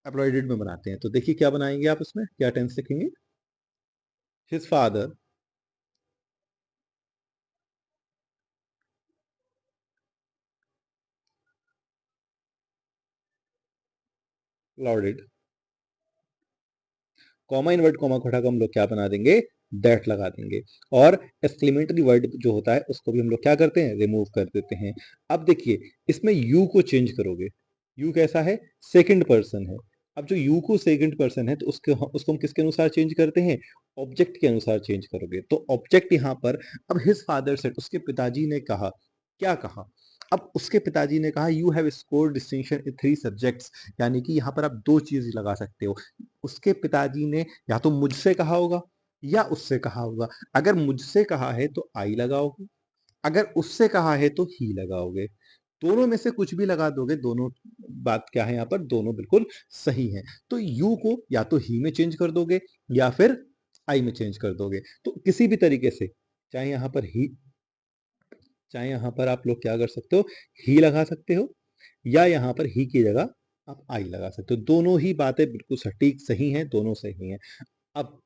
एप्लॉयडेड में बनाते हैं। तो देखिए क्या बनाएंगे आप, उसमें क्या टेंस लिखेंगे? His father lorded, comma invert comma को हटाकर हम लोग क्या बना देंगे? दैट लगा देंगे। और एक्सक्लेमेटरी वर्ड जो होता है उसको भी हम लोग क्या करते हैं? रिमूव कर देते हैं। अब देखिए, इसमें यू को चेंज करोगे। यू कैसा है? सेकंड पर्सन है। अब जो यू को सेकंड पर्सन है तो उसको हम किसके अनुसार चेंज करते हैं? ऑब्जेक्ट के अनुसार चेंज करोगे। तो ऑब्जेक्ट यहाँ पर, अब हिज फादर सेड, उसके पिताजी ने कहा, क्या कहा? अब उसके पिताजी ने कहा you have score distinction in 3 subjects, यानी कि यहाँ पर आप 2 चीज लगा सकते हो। उसके पिताजी ने या तो मुझसे कहा होगा या उससे कहा होगा। अगर मुझसे कहा है तो आई लगाओगे, अगर उससे कहा है तो ही लगाओगे। दोनों में से कुछ भी लगा दोगे, दोनों बात क्या है यहाँ पर, दोनों बिल्कुल सही है। तो यू को या तो ही में चेंज कर दोगे या फिर आई में चेंज कर दोगे। तो किसी भी तरीके से, चाहे यहाँ पर ही, चाहे यहाँ पर आप लोग क्या कर सकते हो, ही लगा सकते हो, या यहाँ पर ही की जगह आप आई लगा सकते हो। दोनों ही बातें बिल्कुल सटीक सही हैं, दोनों सही हैं। अब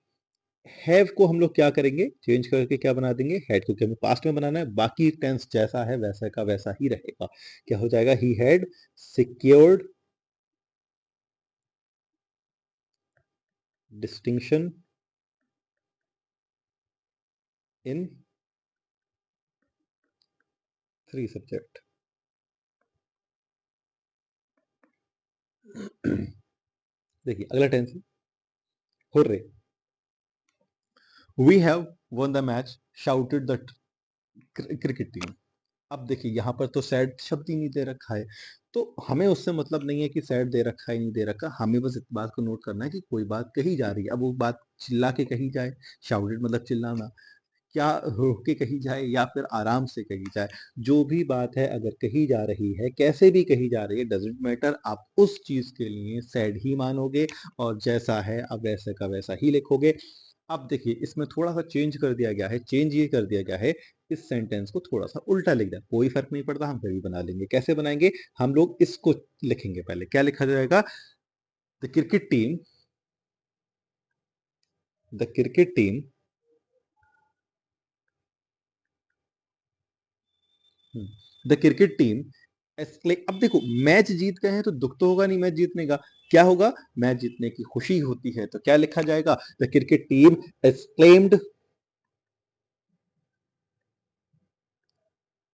हैव को हम लोग क्या करेंगे, चेंज करके क्या बना देंगे, हैड को, हमें पास्ट में बनाना है, बाकी टेंस जैसा है वैसा का वैसा ही रहेगा। क्या हो जाएगा, he had secured distinction in 3 subject. देखिए अगला टेंस है, hurray, we have won the match, shouted the cricket team. अब देखिए यहाँ पर तो सैड शब्द ही नहीं दे रखा है, तो हमें उससे मतलब नहीं है कि सैड दे रखा है नहीं दे रखा, हमें बस इस बात को नोट करना है कि कोई बात कही जा रही है। अब वो बात चिल्ला के कही जाए, शाउटेड मतलब चिल्लाना, क्या हो के कही जाए या फिर आराम से कही जाए, जो भी बात है अगर कही जा रही है, कैसे भी कही जा रही है, डजेंट मैटर, आप उस चीज के लिए सैड ही मानोगे और जैसा है अब वैसे का वैसा ही लिखोगे। अब देखिए इसमें थोड़ा सा चेंज कर दिया गया है, चेंज ये कर दिया गया है, इस सेंटेंस को थोड़ा सा उल्टा लिख दिया, कोई फर्क नहीं पड़ता, हम फिर भी बना लेंगे। कैसे बनाएंगे, हम लोग इसको लिखेंगे, पहले क्या लिखा जाएगा, the cricket team, the cricket team, the cricket team अब देखो मैच जीत गए हैं तो दुख तो होगा नहीं मैच जीतने का, क्या होगा, मैच जीतने की खुशी होती है, तो क्या लिखा जाएगा, the cricket team exclaimed,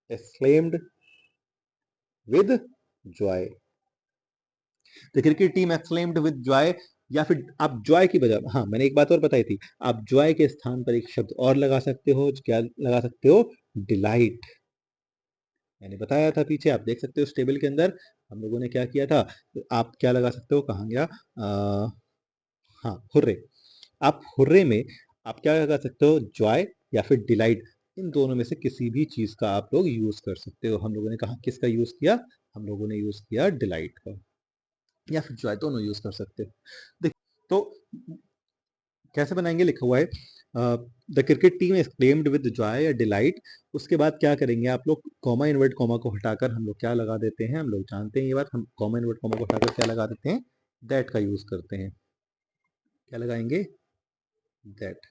exclaimed with Joy, the cricket team exclaimed with Joy. या फिर आप जॉय की बजाय, हाँ मैंने एक बात और बताई थी, आप जॉय के स्थान पर एक शब्द और लगा सकते हो, क्या लगा सकते हो, डिलाइट। मैंने बताया था पीछे, आप देख सकते हो इस टेबल के अंदर हम लोगों ने क्या किया था, आप क्या लगा सकते हो, कहाँ गया, हाँ हुर्रे, आप हुर्रे में आप क्या लगा सकते हो, जॉय या फिर डिलाइट, इन दोनों में से किसी भी चीज का आप लोग यूज कर सकते हो। हम लोगों ने कहा किसका यूज किया, हम लोगों ने यूज किया डिलाइट का, या फिर जॉय, दोनों यूज कर सकते हो। देख, तो कैसे बनाएंगे, लिखा हुआ है the cricket team exclaimed with Joy या डिलाइट, उसके बाद क्या करेंगे आप लोग, कॉमा इन्वर्ट कॉमा को हटाकर हम लोग क्या लगा देते हैं, हम लोग जानते हैं ये बात, हम कॉमा इन्वर्ट कॉमा को हटाकर क्या लगा देते हैं, दैट का यूज करते हैं। क्या लगाएंगे, दैट।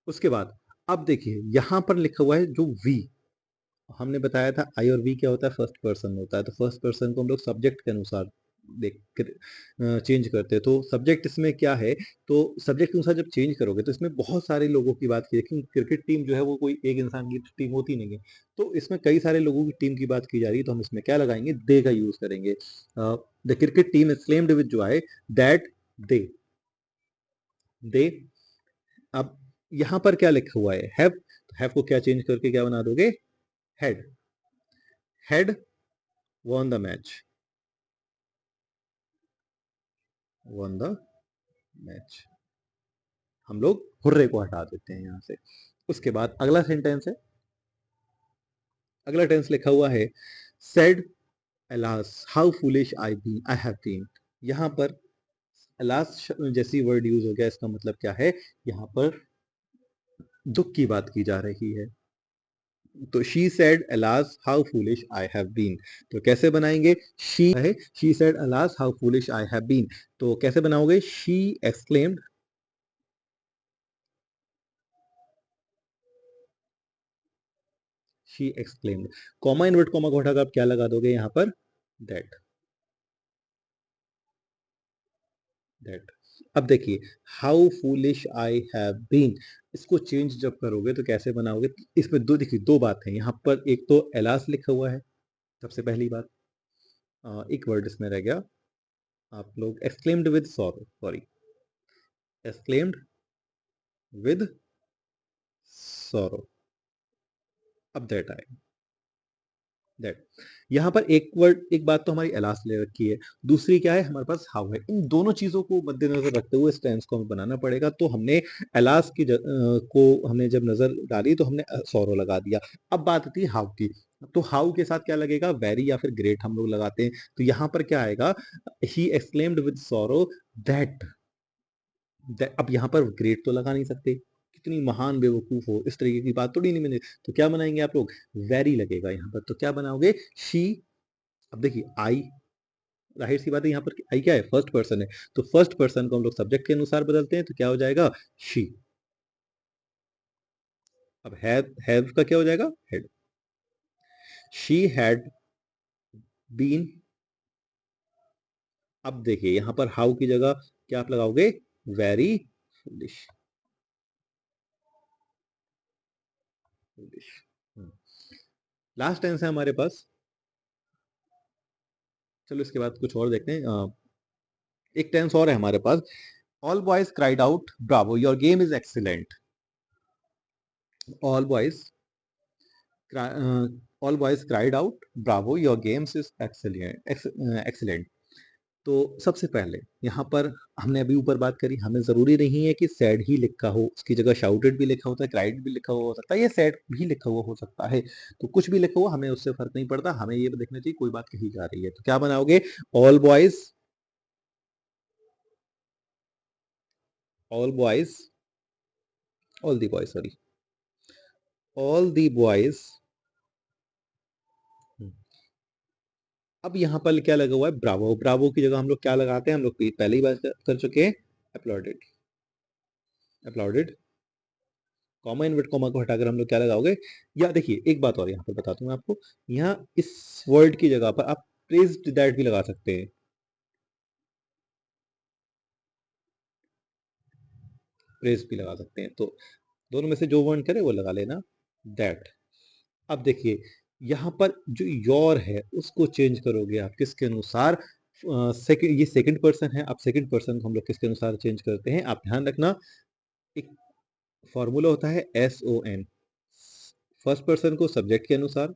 उसके बाद अब देखिए यहां पर लिखा हुआ है जो वी, हमने बताया था आई और वी क्या होता है, फर्स्ट पर्सन होता है, तो फर्स्ट पर्सन को हम लोग सब्जेक्ट के अनुसार देख कर चेंज करते हैं। तो सब्जेक्ट इसमें क्या है, तो सब्जेक्ट के अनुसार जब चेंज करोगे तो इसमें बहुत सारे लोगों की बात की है, क्योंकि क्रिकेट टीम जो है वो कोई एक इंसान की टीम होती नहीं है, तो इसमें कई सारे लोगों की टीम की बात की जा रही है, तो हम इसमें क्या लगाएंगे, दे का यूज करेंगे। The cricket team exclaimed with joy that they, they. अब यहां पर क्या लिखा हुआ है, हैव को क्या चेंज करके क्या बना दोगे, had, had won the match, won the match, हम लोग हुर्रे को हटा देते हैं यहां से। उसके बाद अगला सेंटेंस है, अगला टेंस लिखा हुआ है, said alas how foolish I have been. यहां पर अलास जैसी वर्ड यूज हो गया, इसका मतलब क्या है, यहां पर दुख की बात की जा रही है। तो she said alas how foolish I have been, तो कैसे बनाएंगे, शी है, she said alas how foolish I have been, तो कैसे बनाओगे, she exclaimed, she exclaimed, comma invert comma को हटाकर आप क्या लगा दोगे यहां पर, दैट, दैट। अब देखिए how foolish I have been, इसको चेंज जब करोगे तो कैसे बनाओगे, इसमें दो देखिए, दो बात है यहाँ पर, एक तो एलास लिखा हुआ है, सबसे पहली बात, एक वर्ड इसमें रह गया, आप लोग exclaimed with sorrow, sorry, exclaimed with sorrow, अब दैट आए, दैट। यहाँ पर एक वर्ड, एक बात तो हमारी एलास ले रखी है, दूसरी क्या है हमारे पास हाउ है। इन दोनों चीजों को मद्देनजर रखते हुए इस टेंस को हमें बनाना पड़ेगा। तो हमने एलास की को हमने जब नजर डाली तो हमने सौरो लगा दिया। अब बात आती है हाउ की। तो हाउ के साथ क्या लगेगा, वेरी या फिर ग्रेट हम लोग लगाते हैं। तो यहाँ पर क्या आएगा, he exclaimed with sorrow that. अब यहाँ पर ग्रेट तो लगा नहीं सकते, कितनी महान बेवकूफ हो, इस तरीके की बात थोड़ी नहीं मैंने। तो क्या बनाएंगे आप लोग, वेरी लगेगा यहाँ पर। तो क्या बनाओगे, शी। अब देखिए आई, जाहिर सी बात है यहाँ पर आई क्या है, फर्स्ट पर्सन है। तो फर्स्ट पर्सन को हम लोग सब्जेक्ट के अनुसार बदलते हैं, तो क्या हो जाएगा, शी। अब हैव का क्या हो जाएगा, हेड। She had been. अब देखिए यहाँ पर हाउ की जगह क्या आप लगाओगे, very foolish. Foolish. Last tense है हमारे पास। चलो इसके बाद कुछ और देखते हैं। एक टेंस और है हमारे पास, all boys cried out bravo your game is excellent. All boys all boys cried out bravo your games is excellent. तो सबसे पहले यहाँ पर हमने अभी ऊपर बात करी, हमें जरूरी नहीं है कि सैड ही लिखा हो, उसकी जगह शाउटेड भी लिखा होता है, क्राइड भी लिखा हुआ हो सकता है, ये सैड भी लिखा हुआ हो सकता है। तो कुछ भी लिखा हुआ हमें उससे फर्क नहीं पड़ता, हमें ये देखना चाहिए कोई बात कही जा रही है। तो क्या बनाओगे, all boys, all boys, all the boys, sorry, all the boys. अब यहाँ पर क्या लगा हुआ है, ब्रावो। ब्रावो की जगह हम लोग क्या लगाते हैं, हम लोग पहले ही बात कर चुके हैं, applauded. Applauded, comma invert comma को हटाकर हम लोग क्या लगाओगे, या देखिए एक बात और यहाँ पर बताता हूँ मैं आपको, यहाँ इस वर्ड की जगह पर आप प्रेज्ड दैट भी लगा सकते हैं। प्रेज भी लगा सकते हैं। तो दोनों में से जो वर्ड करे वो लगा लेना, दैट। अब देखिए यहाँ पर जो योर है उसको चेंज करोगे आप किसके अनुसार, सेकंड, ये सेकंड पर्सन है, अब सेकंड पर्सन को हम लोग किसके अनुसार चेंज करते हैं, आप ध्यान रखना। एक फॉर्मूला होता है SON, फर्स्ट पर्सन को सब्जेक्ट के अनुसार।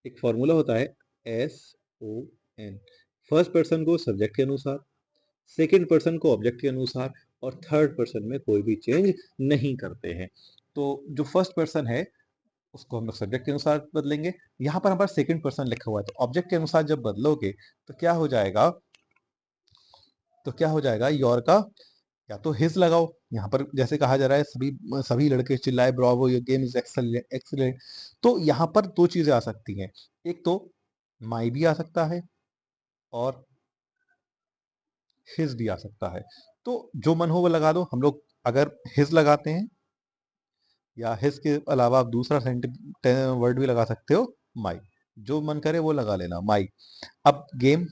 एक फॉर्मूला होता है SON, फर्स्ट पर्सन को सब्जेक्ट के अनुसार, सेकंड पर्सन को ऑब्जेक्ट के अनुसार, और थर्ड पर्सन में कोई भी चेंज नहीं करते हैं। तो जो फर्स्ट पर्सन है उसको हम लोग सब्जेक्ट के अनुसार बदलेंगे। यहाँ पर हमारा सेकंड पर्सन लिखा हुआ है, तो ऑब्जेक्ट के अनुसार जब बदलोगे तो क्या हो जाएगा, तो क्या हो जाएगा, योर का या तो हिज लगाओ। यहाँ पर जैसे कहा जा रहा है सभी सभी लड़के चिल्लाए Bravo your game is excellent excellent. तो यहाँ पर दो चीजें आ सकती हैं, एक तो माई भी आ सकता है और हिज भी आ सकता है। तो जो मन हो वो लगा दो। हम लोग अगर हिज लगाते हैं, या हिज के अलावा आप दूसरा वर्ड भी लगा सकते हो, माई। जो मन करे वो लगा लेना, माई। अब गेम,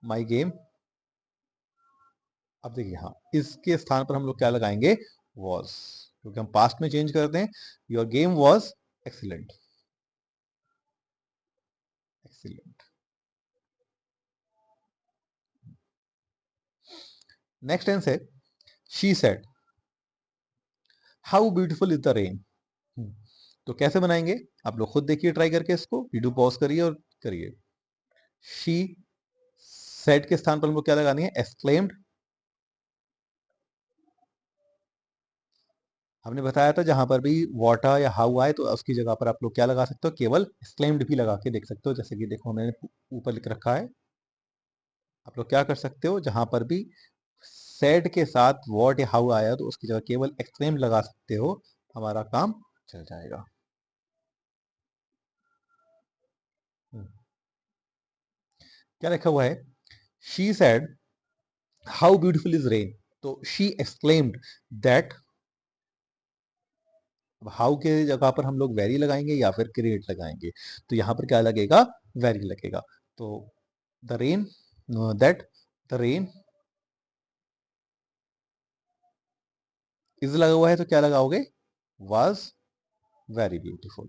माई गेम। अब देखिए हाँ, इसके स्थान पर हम लोग क्या लगाएंगे, वॉज, क्योंकि हम पास्ट में चेंज करते हैं। Your game was excellent. Excellent. Next tense है, she said how beautiful is the rain. तो कैसे बनाएंगे, आप लोग खुद देखिए ट्राई करके इसको, वीडियो पॉज करिए और करिए। शी सेड के स्थान पर हम लोग क्या लगानी है, एक्सक्लेम्ड। हमने बताया था जहां पर भी वाटर या हाउ आए तो उसकी जगह पर आप लोग क्या लगा सकते हो, केवल एक्सक्लेम्ड भी लगा के देख सकते हो। जैसे कि देखो मैंने ऊपर लिख रखा है, आप लोग क्या कर सकते हो, जहां पर भी सेड के साथ वॉट या हाउ आया तो उसकी जगह केवल एक्सक्लेम्ड लगा सकते हो, हमारा काम चल जाएगा। हम्म, क्या लिखा हुआ है, she said how beautiful is rain. तो शी एक्सक्लेम्ड दैट। अब हाउ के जगह पर हम लोग वेरी लगाएंगे या फिर क्रिएट लगाएंगे, तो यहां पर क्या लगेगा, वेरी लगेगा। तो the rain, that the rain is लगा हुआ है तो क्या लगाओगे, was very beautiful.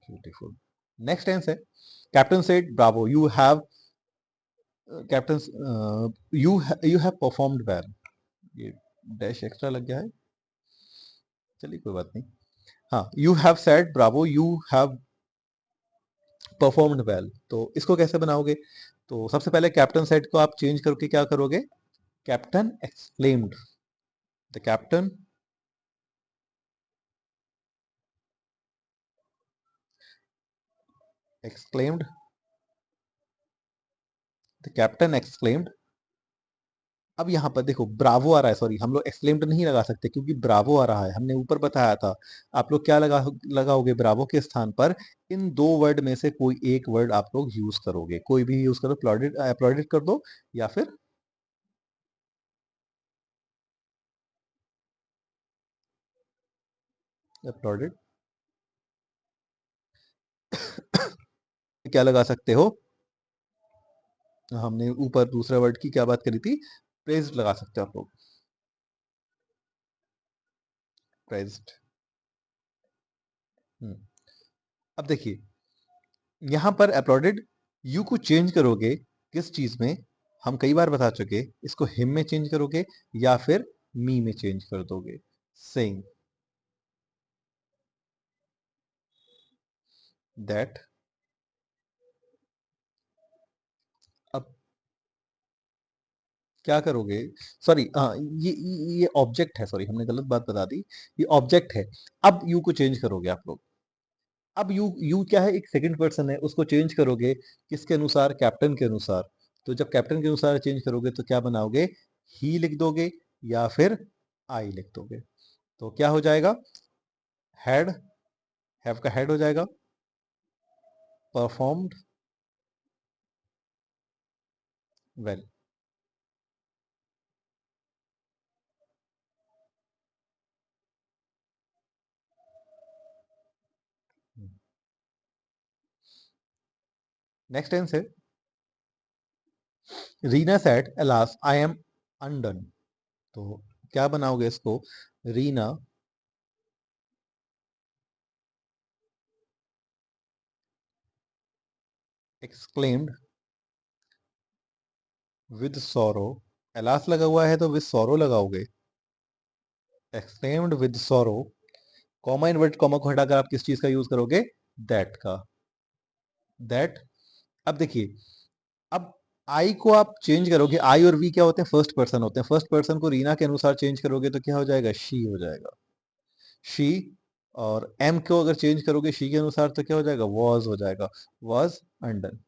Beautiful. Next tense है, captain said bravo you have captain, you have performed well, ये डैश एक्स्ट्रा लग गया है, चलिए कोई बात नहीं। हाँ, you have said bravo, you have performed well, तो इसको कैसे बनाओगे? तो सबसे पहले कैप्टन सेड को आप चेंज करके क्या करोगे? Captain exclaimed, the captain exclaimed, the captain exclaimed। अब यहाँ पर देखो ब्रावो आ रहा है, सॉरी हम लोग एक्सक्लेम्ड नहीं लगा सकते क्योंकि ब्रावो आ रहा है, हमने ऊपर बताया था। आप लोग क्या लगाओगे ब्रावो के स्थान पर? इन दो वर्ड में से कोई एक वर्ड आप लोग यूज करोगे, कोई भी यूज करो, अपलॉडेड अपलॉडेड कर दो या फिर अपलॉडेड, क्या लगा सकते हो? हमने ऊपर दूसरे वर्ड की क्या बात करी थी? प्रेज्ड लगा सकते हो आप लोग, प्रेज्ड। अब देखिए यहां पर अपलॉडेड, यू को चेंज करोगे किस चीज में? हम कई बार बता चुके, इसको हिम में चेंज करोगे या फिर मी में चेंज कर दोगे, सेइंग दैट। अब क्या करोगे? सॉरी, ये ऑब्जेक्ट है, सॉरी हमने गलत बात बता दी, ये ऑब्जेक्ट है। अब यू को चेंज करोगे आप लोग। अब यू क्या है? एक सेकंड पर्सन है, उसको चेंज करोगे किसके अनुसार? कैप्टन के अनुसार। तो जब कैप्टन के अनुसार चेंज करोगे तो क्या बनाओगे? ही लिख दोगे या फिर आई लिख दोगे। तो क्या हो जाएगा? हैड, हैव का हेड हो जाएगा, परफॉर्म्ड वेल। नेक्स्ट टेंस है Reena said alas I am undone. तो क्या बनाओगे इसको? Reena exclaimed with sorrow, alas लगा हुआ है तो विद सॉरो लगाओगे, exclaimed with sorrow, comma invert comma को हटाकर आप किस चीज का यूज करोगे? दैट का, दैट। अब देखिए, अब आई को आप चेंज करोगे, आई और वी क्या होते हैं? फर्स्ट पर्सन होते हैं, फर्स्ट पर्सन को रीना के अनुसार चेंज करोगे तो क्या हो जाएगा? शी हो जाएगा, शी। और एम को अगर चेंज करोगे शी के अनुसार तो क्या हो जाएगा? वॉज हो जाएगा, वॉज अंडन,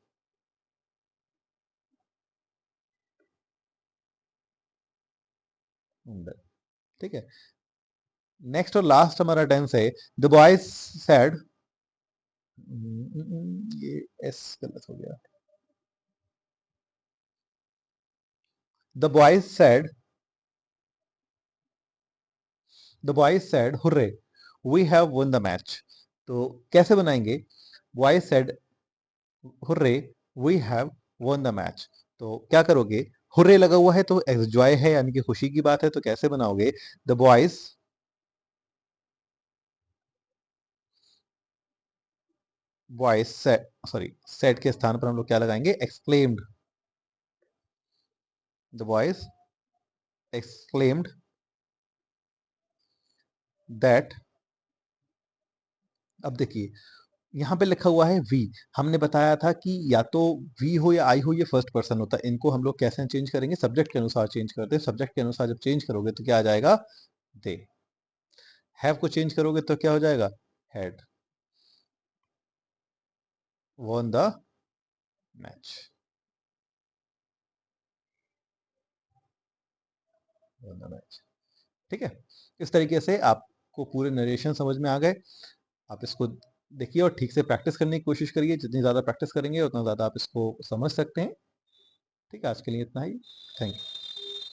अंडन। ठीक है, नेक्स्ट और लास्ट हमारा टेंस है द बॉयज सैड, ये एस गलत हो गया, the boys said, the boys said hurray we have won the match. तो कैसे बनाएंगे? Boys said hurray we have won the match. तो क्या करोगे? हुर्रे लगा हुआ है तो एंजॉय है यानी कि खुशी की बात है, तो कैसे बनाओगे? The boys, boys said, sorry said के स्थान पर हम लोग क्या लगाएंगे? Exclaimed, the boys exclaimed that. अब देखिए यहाँ पे लिखा हुआ है वी, हमने बताया था कि या तो वी हो या आई हो, ये फर्स्ट पर्सन होता है, इनको हम लोग कैसे चेंज करेंगे? सब्जेक्ट के अनुसार चेंज करते हैं, सब्जेक्ट के अनुसार जब चेंज करोगे तो क्या आ जाएगा? दे। हैव को चेंज करोगे तो क्या हो जाएगा? Had won the match, won the match. ठीक है, इस तरीके से आपको पूरे नरेशन समझ में आ गए। आप इसको देखिए और ठीक से प्रैक्टिस करने की कोशिश करिए, जितनी ज़्यादा प्रैक्टिस करेंगे उतना ज़्यादा आप इसको समझ सकते हैं। ठीक है, आज के लिए इतना ही। Thank you.